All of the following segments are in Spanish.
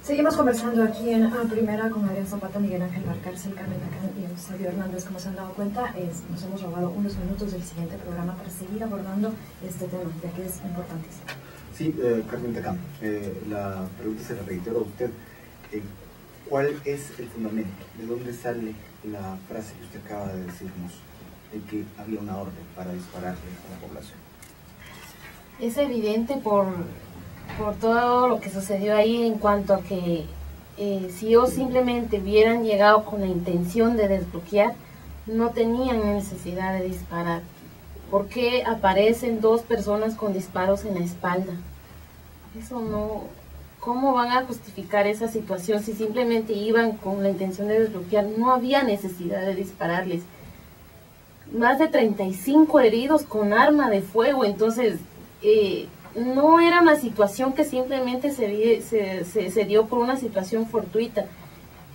Seguimos conversando aquí en Primera con Adrián Zapata, Miguel Ángel Valcárcel, Carmen Acán y Eusebio Hernández. Como se han dado cuenta, nos hemos robado unos minutos del siguiente programa para seguir abordando este tema, ya que es importantísimo. Sí, Carmen Acán, la pregunta se la reitero a usted. ¿Cuál es el fundamento? ¿De dónde sale la frase que usted acaba de decirnos, de que había una orden para dispararle a la población? Es evidente por todo lo que sucedió ahí, en cuanto a que si ellos simplemente hubieran llegado con la intención de desbloquear, no tenían necesidad de disparar. ¿Por qué aparecen dos personas con disparos en la espalda? Eso no... ¿Cómo van a justificar esa situación si simplemente iban con la intención de desbloquear? No había necesidad de dispararles. Más de 35 heridos con arma de fuego, entonces no era una situación que simplemente se dio por una situación fortuita.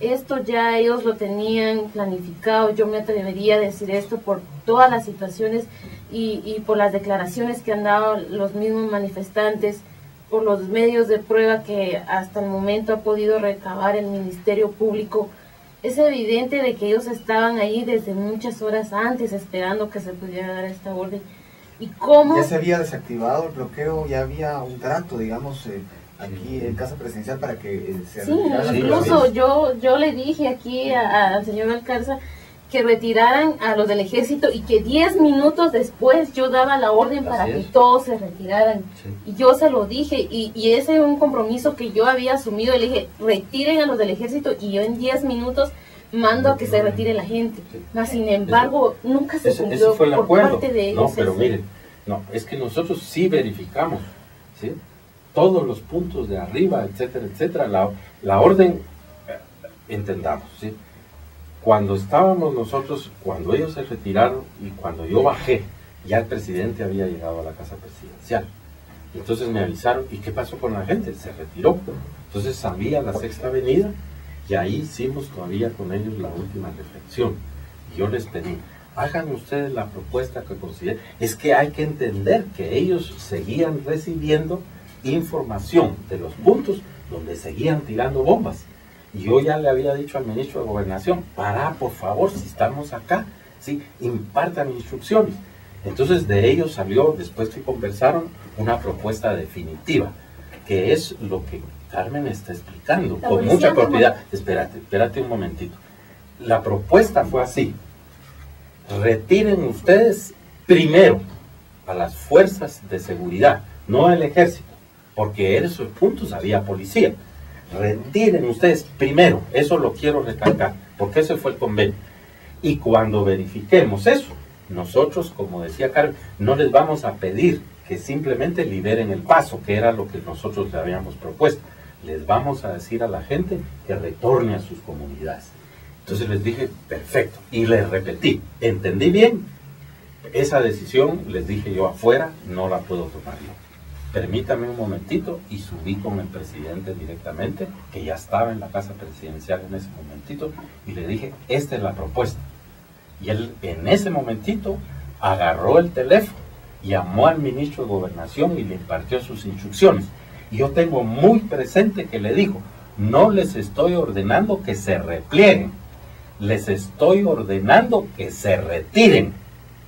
Esto ya ellos lo tenían planificado. Yo me atrevería a decir esto por todas las situaciones y por las declaraciones que han dado los mismos manifestantes, por los medios de prueba que hasta el momento ha podido recabar el Ministerio Público. Es evidente de que ellos estaban ahí desde muchas horas antes esperando que se pudiera dar esta orden. ¿Y cómo? Ya se había desactivado el bloqueo, ya había un trato, digamos, aquí en Casa Presidencial para que se retiraran. Sí, incluso yo le dije aquí al señor Alcárcer que retiraran a los del ejército y que 10 minutos después yo daba la orden para que todos se retiraran. Sí. Y yo se lo dije, y ese es un compromiso que yo había asumido. Le dije, retiren a los del ejército y yo en 10 minutos mando a que se retire la gente. Mas, sin embargo, nunca se cumplió por parte de ellos. No, pero miren, no, es que nosotros sí verificamos, ¿sí?, todos los puntos de arriba, etcétera, etcétera. La orden, entendamos, ¿sí? Cuando estábamos nosotros, cuando ellos se retiraron y cuando yo bajé, ya el presidente había llegado a la Casa Presidencial. Entonces me avisaron, ¿y qué pasó con la gente? Se retiró. Entonces salí a la Sexta Avenida y ahí hicimos todavía con ellos la última reflexión. Y yo les pedí, hagan ustedes la propuesta que consideren. Es que hay que entender que ellos seguían recibiendo información de los puntos donde seguían tirando bombas. Y yo ya le había dicho al ministro de Gobernación, por favor, si estamos acá, ¿sí?, impartan instrucciones. Entonces de ellos salió, después que conversaron, una propuesta definitiva, que es lo que Carmen está explicando con mucha propiedad. Espérate un momentito. La propuesta fue así: retiren ustedes primero a las fuerzas de seguridad, no al ejército, porque en esos puntos había policía. Retiren ustedes primero, eso lo quiero recalcar, porque ese fue el convenio. Y cuando verifiquemos eso, nosotros, como decía Carmen, no les vamos a pedir que simplemente liberen el paso, que era lo que nosotros le habíamos propuesto. Les vamos a decir a la gente que retorne a sus comunidades. Entonces les dije, perfecto, y les repetí, ¿entendí bien? Esa decisión, les dije yo, afuera no la puedo tomar yo. Permítame un momentito, y subí con el presidente directamente, que ya estaba en la Casa Presidencial en ese momentito, y le dije, esta es la propuesta. Y él en ese momentito agarró el teléfono, llamó al ministro de Gobernación y le impartió sus instrucciones. Y yo tengo muy presente que le dijo, no les estoy ordenando que se replieguen, les estoy ordenando que se retiren.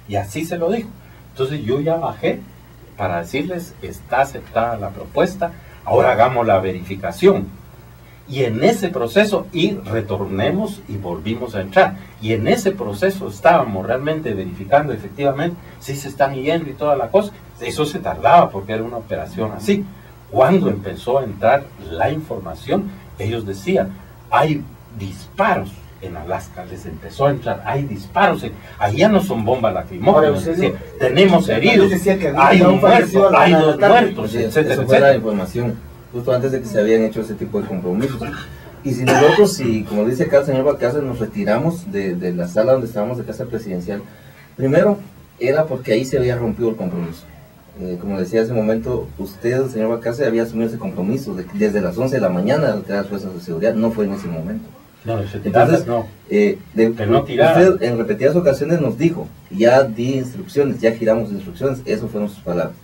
Y así se lo dijo. Entonces yo ya bajé para decirles, está aceptada la propuesta, ahora hagamos la verificación. Y en ese proceso, y retornemos y volvimos a entrar. Y en ese proceso estábamos realmente verificando efectivamente si se están yendo y toda la cosa. Eso se tardaba porque era una operación así. Cuando empezó a entrar la información, ellos decían, hay disparos en Alaska, les empezó a entrar, hay disparos, allá no son bombas lacrimógenas, tenemos heridos, hay un muerto, hay dos muertos, etcétera, eso fue la información, justo antes de que se habían hecho ese tipo de compromisos. Y si nosotros, como dice acá el señor Valcárcer, nos retiramos de la sala donde estábamos de Casa Presidencial, primero era porque ahí se había rompido el compromiso. Como decía hace un momento, usted, el señor Valcárcer, había asumido ese compromiso desde las 11 de la mañana de las fuerzas de seguridad, no fue en ese momento. No, entonces, no. Usted en repetidas ocasiones nos dijo, ya di instrucciones, ya giramos instrucciones, eso fueron sus palabras.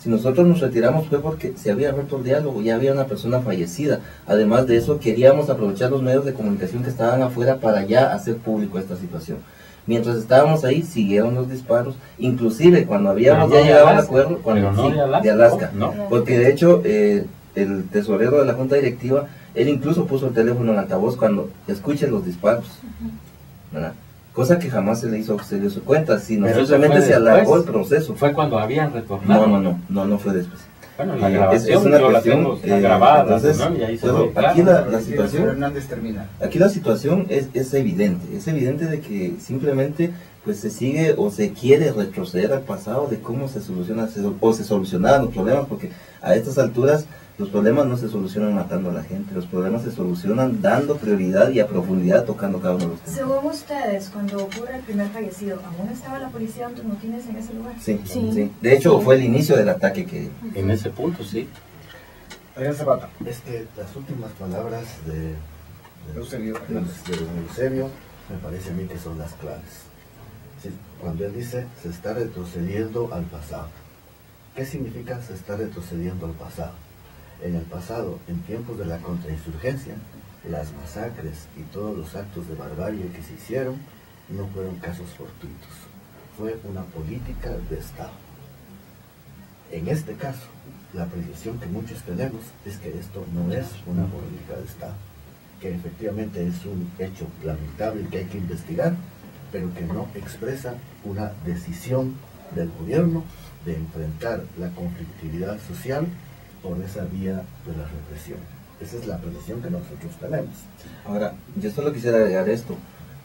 Si nosotros nos retiramos fue porque se había roto el diálogo, ya había una persona fallecida. Además de eso, queríamos aprovechar los medios de comunicación que estaban afuera para ya hacer público esta situación. Mientras estábamos ahí, siguieron los disparos, inclusive cuando habíamos ya llegado al acuerdo, cuando, no sí, de Alaska, no. Porque de hecho el tesorero de la junta directiva, él incluso puso el teléfono en altavoz cuando escuchen los disparos, ¿verdad? Cosa que jamás se le hizo cuenta, sino simplemente se alargó el proceso. Fue cuando habían retornado. No fue después. Bueno, la grabación es una yo cuestión, la tengo grabada, entonces, ¿no? Y ahí se bueno, ve claro. aquí la situación, Hernández termina. Aquí la situación es evidente de que simplemente pues se sigue o se quiere retroceder al pasado de cómo se soluciona o se solucionaban los problemas, porque a estas alturas los problemas no se solucionan matando a la gente, los problemas se solucionan dando prioridad y a profundidad tocando cada uno de los temas. Según ustedes, cuando ocurre el primer fallecido, ¿aún estaba la policía antimotines en ese lugar? Sí. De hecho, fue el inicio del ataque que... En ese punto, sí. Adrián Zapata. Es que las últimas palabras de Eusebio don Eusebio me parece a mí que son las claves. Sí, cuando él dice se está retrocediendo al pasado. ¿Qué significa se está retrocediendo al pasado? En el pasado, en tiempos de la contrainsurgencia, las masacres y todos los actos de barbarie que se hicieron no fueron casos fortuitos. Fue una política de Estado. En este caso, la apreciación que muchos tenemos es que esto no es una política de Estado, que efectivamente es un hecho lamentable que hay que investigar, pero que no expresa una decisión del gobierno de enfrentar la conflictividad social por esa vía de la represión. Esa es la apreciación que nosotros tenemos. Ahora, yo solo quisiera agregar esto.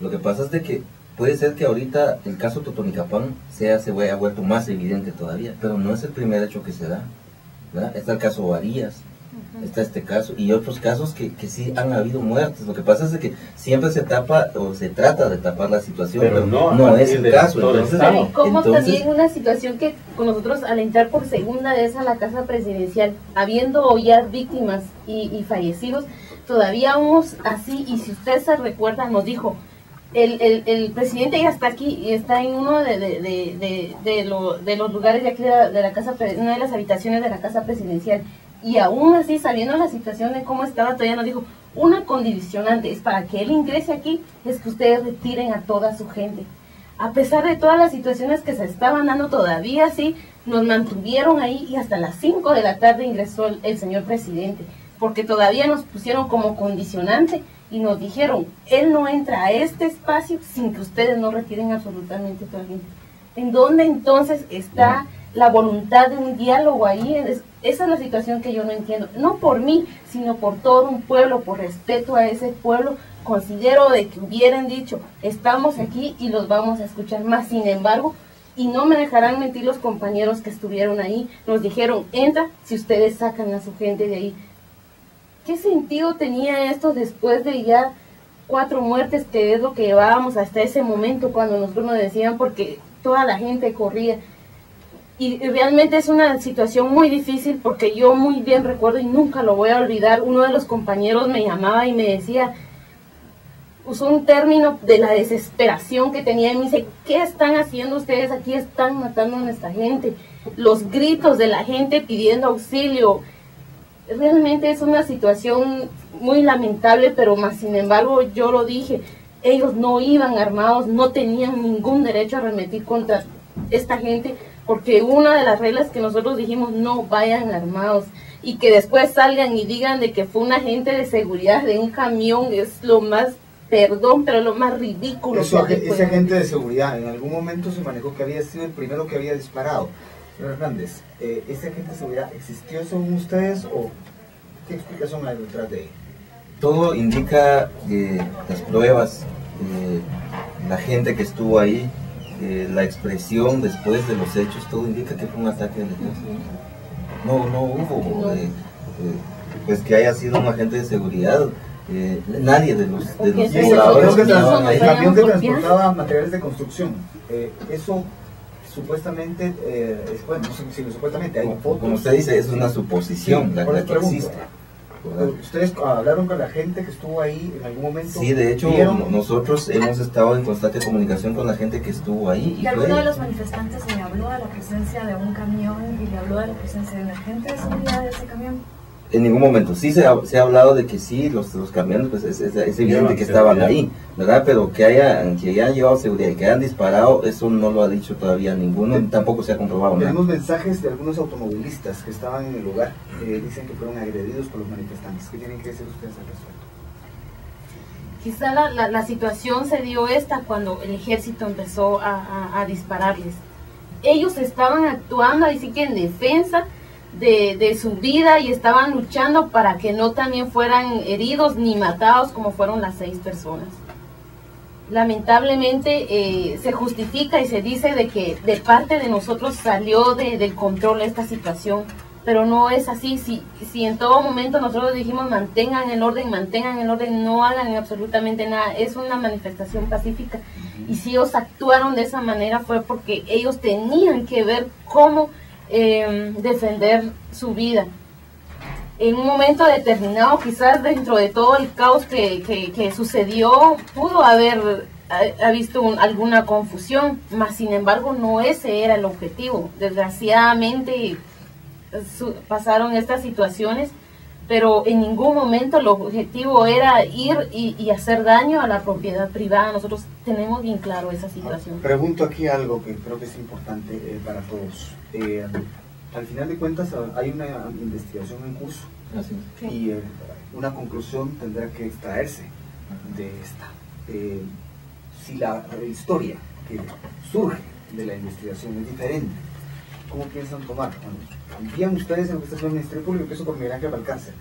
Lo que pasa es de que puede ser que ahorita el caso Totonicapán se haya vuelto más evidente todavía, pero no es el primer hecho que se da, ¿verdad? Está el caso Varías, está este caso y otros casos que sí han habido muertes. Lo que pasa es de que siempre se tapa o se trata de tapar la situación, Pero no es el caso. Entonces, y como también una situación que con nosotros al entrar por segunda vez a la casa presidencial, habiendo ya víctimas y fallecidos, todavía aún así, y si usted se recuerda, nos dijo, el presidente ya está aquí y está en uno de los lugares de aquí de la casa, una de las habitaciones de la casa presidencial. Y aún así, sabiendo la situación de cómo estaba, todavía nos dijo, una condicionante es para que él ingrese aquí, es que ustedes retiren a toda su gente. A pesar de todas las situaciones que se estaban dando, todavía sí, nos mantuvieron ahí y hasta las 5 de la tarde ingresó el señor presidente, porque todavía nos pusieron como condicionante y nos dijeron, él no entra a este espacio sin que ustedes no retiren absolutamente toda la gente. ¿En dónde entonces está la voluntad de un diálogo ahí? Esa es la situación que yo no entiendo, no por mí, sino por todo un pueblo, por respeto a ese pueblo. Considero de que hubieran dicho, estamos aquí y los vamos a escuchar más. Sin embargo, y no me dejarán mentir los compañeros que estuvieron ahí, nos dijeron, entra si ustedes sacan a su gente de ahí. ¿Qué sentido tenía esto después de ya 4 muertes, que es lo que llevábamos hasta ese momento cuando nosotros nos decían, porque toda la gente corría? Y realmente es una situación muy difícil, porque yo muy bien recuerdo y nunca lo voy a olvidar, uno de los compañeros me llamaba y me decía, usó un término de la desesperación que tenía y me dice, ¿qué están haciendo ustedes aquí? Están matando a nuestra gente. Los gritos de la gente pidiendo auxilio. Realmente es una situación muy lamentable, pero más sin embargo yo lo dije, ellos no iban armados, no tenían ningún derecho a arremetir contra esta gente, porque una de las reglas que nosotros dijimos, no vayan armados, y que después salgan y digan de que fue un agente de seguridad de un camión, es lo más, perdón, pero lo más ridículo. Ese agente de seguridad, en algún momento se manejó que había sido el primero que había disparado. Señor Hernández, ¿ese agente de seguridad existió según ustedes o qué explicación hay detrás de él? Todo indica las pruebas, la gente que estuvo ahí, la expresión después de los hechos, todo indica que fue un ataque del ejército. No hubo pues que haya sido un agente de seguridad. Nadie de los pobladores el camión que transportaba materiales de construcción, eso supuestamente, bueno, no sé si supuestamente hay fotos. Como usted dice, es una suposición, Sí, la que existe. recordar. ¿Ustedes hablaron con la gente que estuvo ahí en algún momento? Sí, de hecho, ¿Vieron? nosotros hemos estado en constante comunicación con la gente que estuvo ahí. ¿Y alguno de los manifestantes le habló de la presencia de un camión y le habló de la presencia de un agente de seguridad de ese camión? En ningún momento. Sí se ha hablado de que sí, los camiones, pues es evidente que estaban ahí, ¿verdad? Pero que hayan llevado seguridad y que hayan disparado, eso no lo ha dicho todavía ninguno, tampoco se ha comprobado nada. Tenemos mensajes de algunos automovilistas que estaban en el lugar, dicen que fueron agredidos por los manifestantes. ¿Qué tienen que decir ustedes al respecto? Quizá la situación se dio cuando el ejército empezó a dispararles. Ellos estaban actuando, así que en defensa de su vida, y estaban luchando para que no también fueran heridos ni matados como fueron las 6 personas. Lamentablemente se justifica y se dice de que de parte de nosotros salió del control esta situación, pero no es así. Si en todo momento nosotros dijimos mantengan el orden, no hagan absolutamente nada, es una manifestación pacífica, y si ellos actuaron de esa manera fue porque ellos tenían que ver cómo defender su vida. En un momento determinado, quizás dentro de todo el caos que sucedió, pudo haber visto alguna confusión, mas sin embargo no ese era el objetivo. Desgraciadamente pasaron estas situaciones, pero en ningún momento el objetivo era ir y hacer daño a la propiedad privada. Nosotros tenemos bien claro esa situación. Pregunto aquí algo que creo que es importante para todos. Al final de cuentas hay una investigación en curso, y una conclusión tendrá que extraerse de esta. Si la historia que surge de la investigación es diferente, ¿cómo piensan tomar? ¿Confían ustedes en lo que está haciendo el Ministerio Público? Que eso por Miguel Ángel Valcárcel.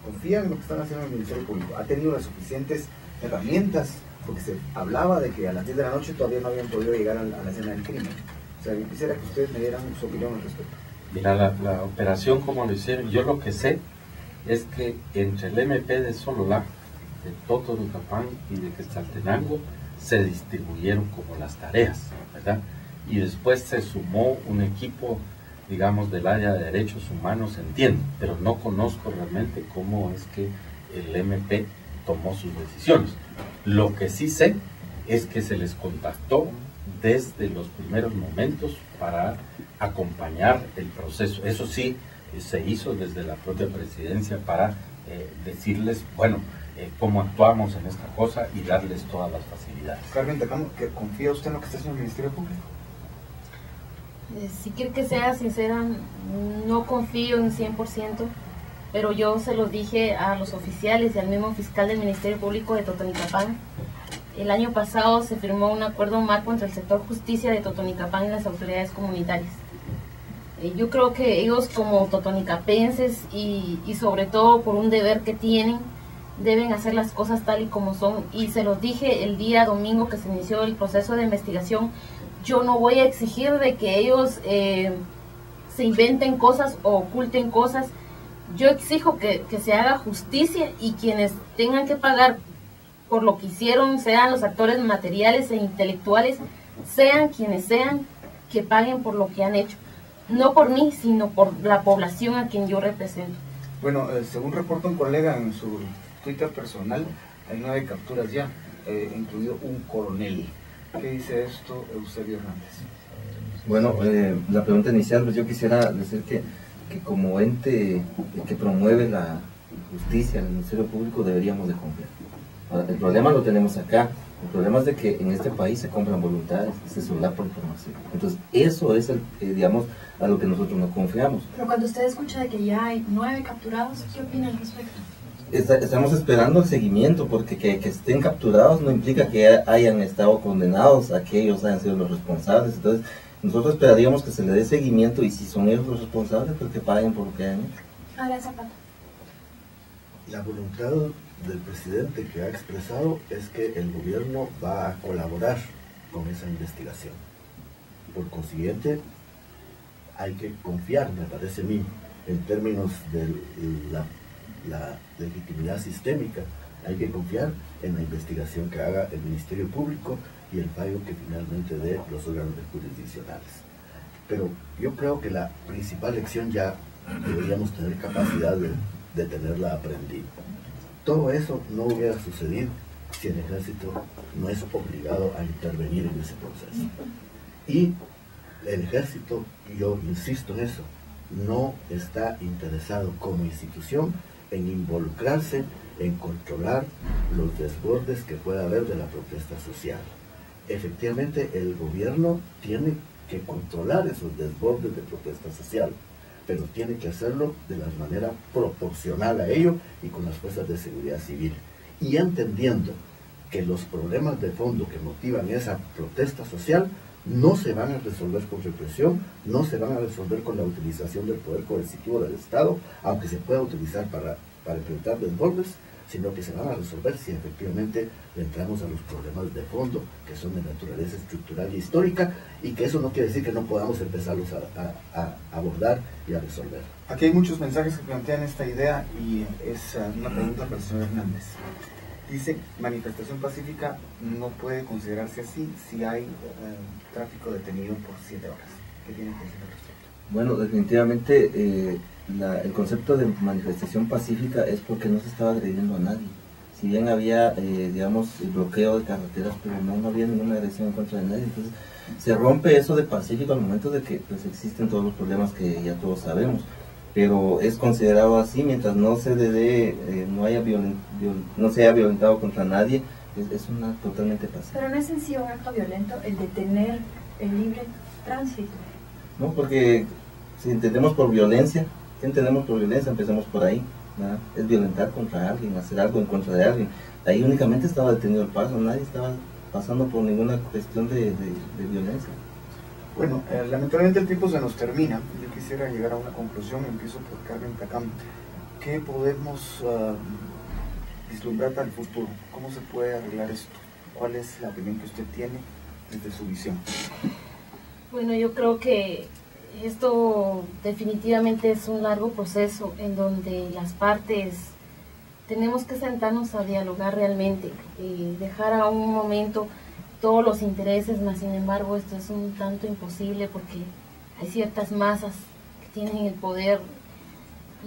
¿Confían en lo que están haciendo el Ministerio Público? ¿Ha tenido las suficientes herramientas? Porque se hablaba de que a las 10 de la noche todavía no habían podido llegar a la escena del crimen. O sea, yo quisiera que ustedes me dieran su opinión al respecto. Mira, la operación como lo hicieron, yo lo que sé es que entre el MP de Sololá, de Totonicapán y de Quetzaltenango se distribuyeron como las tareas, ¿verdad? Y después se sumó un equipo, digamos, del área de derechos humanos, entiendo, pero no conozco realmente cómo es que el MP tomó sus decisiones. Lo que sí sé es que se les contactó desde los primeros momentos para acompañar el proceso. Eso sí, se hizo desde la propia presidencia para decirles, bueno, cómo actuamos en esta cosa y darles todas las facilidades. Carmen Tecamo, ¿confía usted en lo que está haciendo el Ministerio Público? Si quiero que sea sincera, no confío en 100%, pero yo se los dije a los oficiales y al mismo fiscal del Ministerio Público de Totonicapán. El año pasado se firmó un acuerdo marco entre el sector justicia de Totonicapán y las autoridades comunitarias. Yo creo que ellos, como totonicapenses y sobre todo por un deber que tienen, deben hacer las cosas tal y como son, y se los dije el día domingo que se inició el proceso de investigación. Yo no voy a exigir de que ellos se inventen cosas o oculten cosas. Yo exijo que se haga justicia, y quienes tengan que pagar por lo que hicieron, sean los actores materiales e intelectuales, sean quienes sean, que paguen por lo que han hecho. No por mí, sino por la población a quien yo represento. Bueno, según reporta un colega en su Twitter personal, hay 9 capturas ya, incluido un coronel. ¿Qué dice esto, Eusebio Hernández? Bueno, la pregunta inicial, pues yo quisiera decir que como ente que promueve la justicia en el Ministerio Público deberíamos de confiar. Ahora, el problema lo tenemos acá. El problema es de que en este país se compran voluntades, se solapa información. Entonces, eso es, digamos, a lo que nosotros no confiamos. Pero cuando usted escucha de que ya hay 9 capturados, ¿qué opina al respecto? Estamos esperando el seguimiento, porque que estén capturados no implica que hayan estado condenados, a que ellos hayan sido los responsables. Entonces, nosotros esperaríamos que se le dé seguimiento, y si son ellos los responsables, pues que paguen por lo que hayan hecho. Ahora, Zapata. La voluntad del presidente que ha expresado es que el gobierno va a colaborar con esa investigación. Por consiguiente, hay que confiar, me parece a mí, en términos de la legitimidad sistémica, hay que confiar en la investigación que haga el Ministerio Público y el fallo que finalmente dé los órganos jurisdiccionales. Pero yo creo que la principal lección ya deberíamos tener capacidad de tenerla aprendida. Todo eso no hubiera sucedido si el ejército no es obligado a intervenir en ese proceso. Y el ejército, yo insisto en eso, no está interesado como institución en involucrarse, en controlar los desbordes que pueda haber de la protesta social. Efectivamente, el gobierno tiene que controlar esos desbordes de protesta social, pero tiene que hacerlo de la manera proporcional a ello y con las fuerzas de seguridad civil. Y entendiendo que los problemas de fondo que motivan esa protesta social no se van a resolver con represión, no se van a resolver con la utilización del poder coercitivo del Estado, aunque se pueda utilizar para enfrentar desbordes, sino que se van a resolver si efectivamente entramos a los problemas de fondo, que son de naturaleza estructural y histórica, y que eso no quiere decir que no podamos empezarlos a abordar y a resolver. Aquí hay muchos mensajes que plantean esta idea y es una pregunta para el señor Hernández. Dice, manifestación pacífica no puede considerarse así si hay tráfico detenido por 7 horas. ¿Qué tiene que decir al respecto? Bueno, definitivamente el concepto de manifestación pacífica es porque no se estaba agrediendo a nadie. Si bien había, digamos, el bloqueo de carreteras, pero no había ninguna agresión en contra de nadie. Entonces, se rompe eso de pacífico al momento de que pues, existen todos los problemas que ya todos sabemos. Pero es considerado así mientras no se no se haya violentado contra nadie, es una totalmente pacífica. Pero no es en sí un acto violento el detener el libre tránsito. No, porque si entendemos por violencia, ¿qué entendemos por violencia? Empecemos por ahí, ¿verdad? Es violentar contra alguien, hacer algo en contra de alguien. Ahí únicamente estaba detenido el paso, nadie estaba pasando por ninguna cuestión de violencia. Bueno, lamentablemente el tiempo se nos termina. Yo quisiera llegar a una conclusión. Empiezo por Carmen Tacam. ¿Qué podemos vislumbrar para el futuro? ¿Cómo se puede arreglar esto? ¿Cuál es la opinión que usted tiene desde su visión? Bueno, yo creo que esto definitivamente es un largo proceso en donde las partes tenemos que sentarnos a dialogar realmente, dejar a un momento todos los intereses, mas sin embargo esto es un tanto imposible porque hay ciertas masas que tienen el poder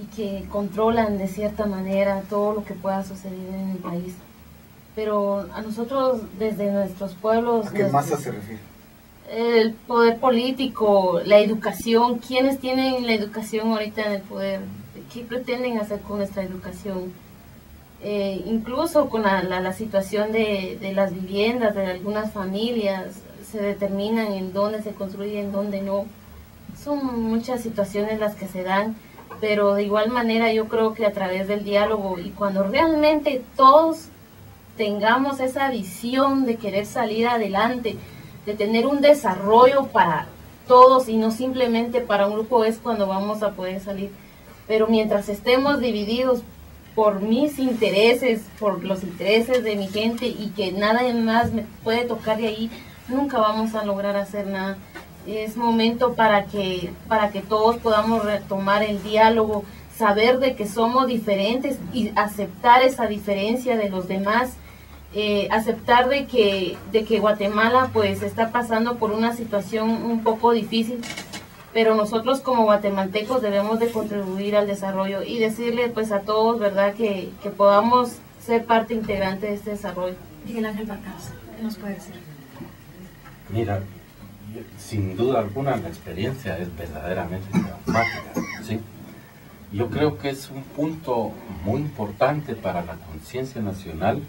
y que controlan de cierta manera todo lo que pueda suceder en el país. Pero a nosotros desde nuestros pueblos... ¿A qué masas se refiere? El poder político, la educación, ¿quiénes tienen la educación ahorita en el poder? ¿Qué pretenden hacer con nuestra educación? Incluso con la situación de las viviendas, de algunas familias, se determinan en dónde se construye, en dónde no. Son muchas situaciones las que se dan, pero de igual manera yo creo que a través del diálogo y cuando realmente todos tengamos esa visión de querer salir adelante, de tener un desarrollo para todos y no simplemente para un grupo, es cuando vamos a poder salir. Pero mientras estemos divididos por mis intereses, por los intereses de mi gente y que nada más me puede tocar de ahí, nunca vamos a lograr hacer nada. Es momento para que todos podamos retomar el diálogo, saber de que somos diferentes y aceptar esa diferencia de los demás, aceptar de que Guatemala pues está pasando por una situación un poco difícil, pero nosotros como guatemaltecos debemos de contribuir al desarrollo y decirle pues a todos, ¿verdad?, que podamos ser parte integrante de este desarrollo. Miguel Ángel Valcárcel, ¿qué nos puede decir? Mira, sin duda alguna la experiencia es verdaderamente traumática, ¿sí? Yo creo que es un punto muy importante para la conciencia nacional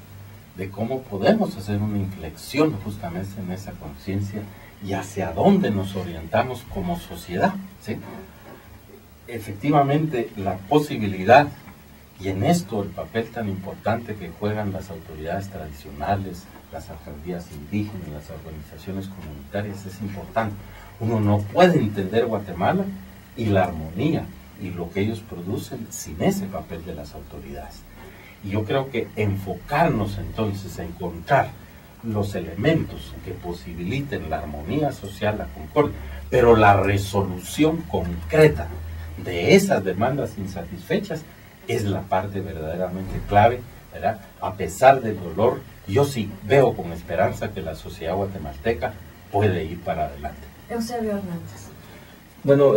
de cómo podemos hacer una inflexión justamente en esa conciencia y hacia dónde nos orientamos como sociedad, ¿sí? Efectivamente, la posibilidad, y en esto el papel tan importante que juegan las autoridades tradicionales, las alcaldías indígenas, las organizaciones comunitarias, es importante. Uno no puede entender Guatemala y la armonía y lo que ellos producen sin ese papel de las autoridades. Y yo creo que enfocarnos entonces a encontrar los elementos que posibiliten la armonía social, la concordia, pero la resolución concreta de esas demandas insatisfechas es la parte verdaderamente clave, ¿verdad? A pesar del dolor, yo sí veo con esperanza que la sociedad guatemalteca puede ir para adelante. Eusebio Hernández. Bueno,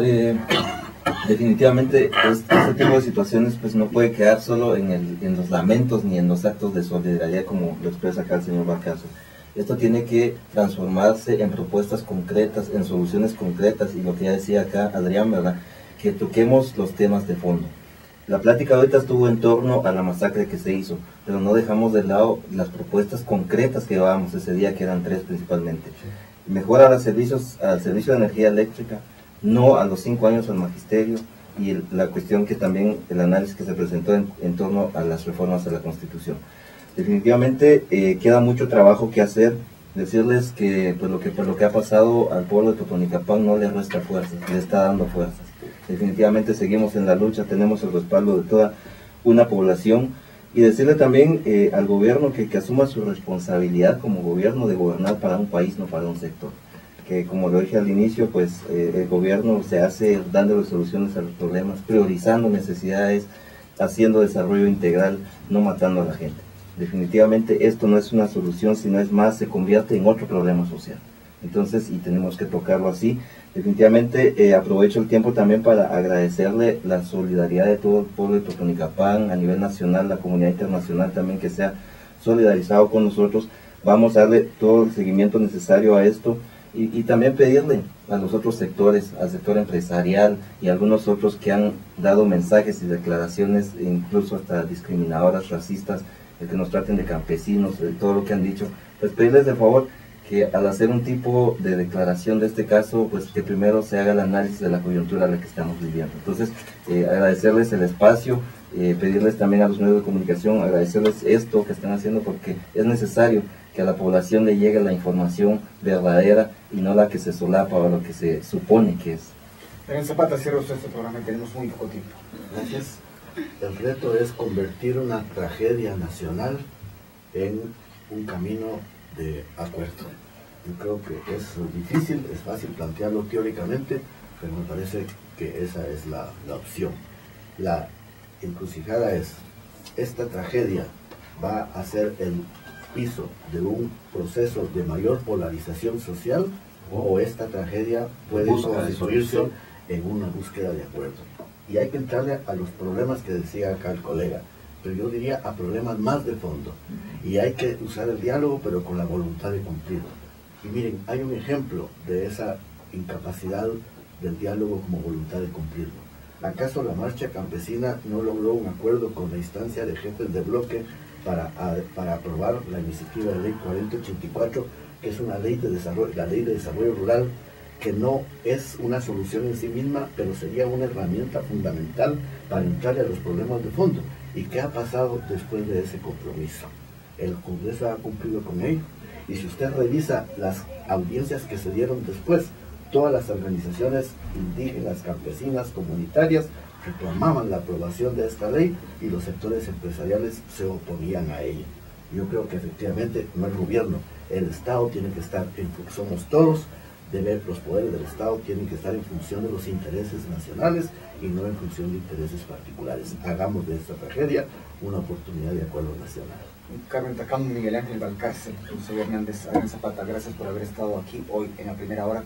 Definitivamente este tipo de situaciones pues no puede quedar solo en los lamentos ni en los actos de solidaridad como lo expresa acá el señor Valcárcel. Esto tiene que transformarse en propuestas concretas, en soluciones concretas, y lo que ya decía acá Adrián, ¿verdad? Que toquemos los temas de fondo. La plática ahorita estuvo en torno a la masacre que se hizo, pero no dejamos de lado las propuestas concretas que llevábamos ese día, que eran 3 principalmente. Mejorar al servicio de energía eléctrica, no a los 5 años al magisterio, y la cuestión que también, el análisis que se presentó en torno a las reformas a la Constitución. Definitivamente queda mucho trabajo que hacer. Decirles que por lo que ha pasado al pueblo de Totonicapán no le resta fuerzas, le está dando fuerzas. Definitivamente seguimos en la lucha, tenemos el respaldo de toda una población, y decirle también al gobierno que asuma su responsabilidad como gobierno de gobernar para un país, no para un sector. Que como lo dije al inicio, pues el gobierno se hace dando soluciones a los problemas, priorizando necesidades, haciendo desarrollo integral, no matando a la gente. Definitivamente esto no es una solución, sino es más, se convierte en otro problema social. Entonces, y tenemos que tocarlo así. Definitivamente aprovecho el tiempo también para agradecerle la solidaridad de todo el pueblo de Totonicapán, a nivel nacional, la comunidad internacional también que se ha solidarizado con nosotros. Vamos a darle todo el seguimiento necesario a esto, y también pedirle a los otros sectores, al sector empresarial y a algunos otros que han dado mensajes y declaraciones, incluso hasta discriminadoras, racistas, el que nos traten de campesinos, de todo lo que han dicho, pues pedirles de favor que al hacer un tipo de declaración de este caso, pues que primero se haga el análisis de la coyuntura a la que estamos viviendo. Entonces, agradecerles el espacio, pedirles también a los medios de comunicación, agradecerles esto que están haciendo, porque es necesario que a la población le llegue la información verdadera y no la que se solapa o lo que se supone que es. En Zapata, cierro usted este programa, tenemos muy poco tiempo. Gracias. El reto es convertir una tragedia nacional en un camino de acuerdo. Yo creo que es difícil, es fácil plantearlo teóricamente, pero me parece que esa es la opción. La encrucijada es, esta tragedia va a ser el piso de un proceso de mayor polarización social, o esta tragedia puede constituirse en una búsqueda de acuerdo. Y hay que entrarle a los problemas que decía acá el colega, pero yo diría a problemas más de fondo. Y hay que usar el diálogo, pero con la voluntad de cumplirlo. Y miren, hay un ejemplo de esa incapacidad del diálogo como voluntad de cumplirlo. ¿Acaso la marcha campesina no logró un acuerdo con la instancia de jefes de bloque para aprobar la iniciativa de ley 4084, que es una ley de desarrollo, la ley de desarrollo rural, que no es una solución en sí misma, pero sería una herramienta fundamental para entrarle a los problemas de fondo? ¿Y qué ha pasado después de ese compromiso? El Congreso ha cumplido con ello. Y si usted revisa las audiencias que se dieron después, todas las organizaciones indígenas, campesinas, comunitarias, reclamaban la aprobación de esta ley, y los sectores empresariales se oponían a ella. Yo creo que efectivamente no el gobierno, el Estado tiene que estar somos todos, los poderes del Estado tienen que estar en función de los intereses nacionales y no en función de intereses particulares. Hagamos de esta tragedia una oportunidad de acuerdo nacional. Carmen Tacán, Miguel Ángel Valcárcel, José Hernández, Adrián Zapata, gracias por haber estado aquí hoy en la primera hora.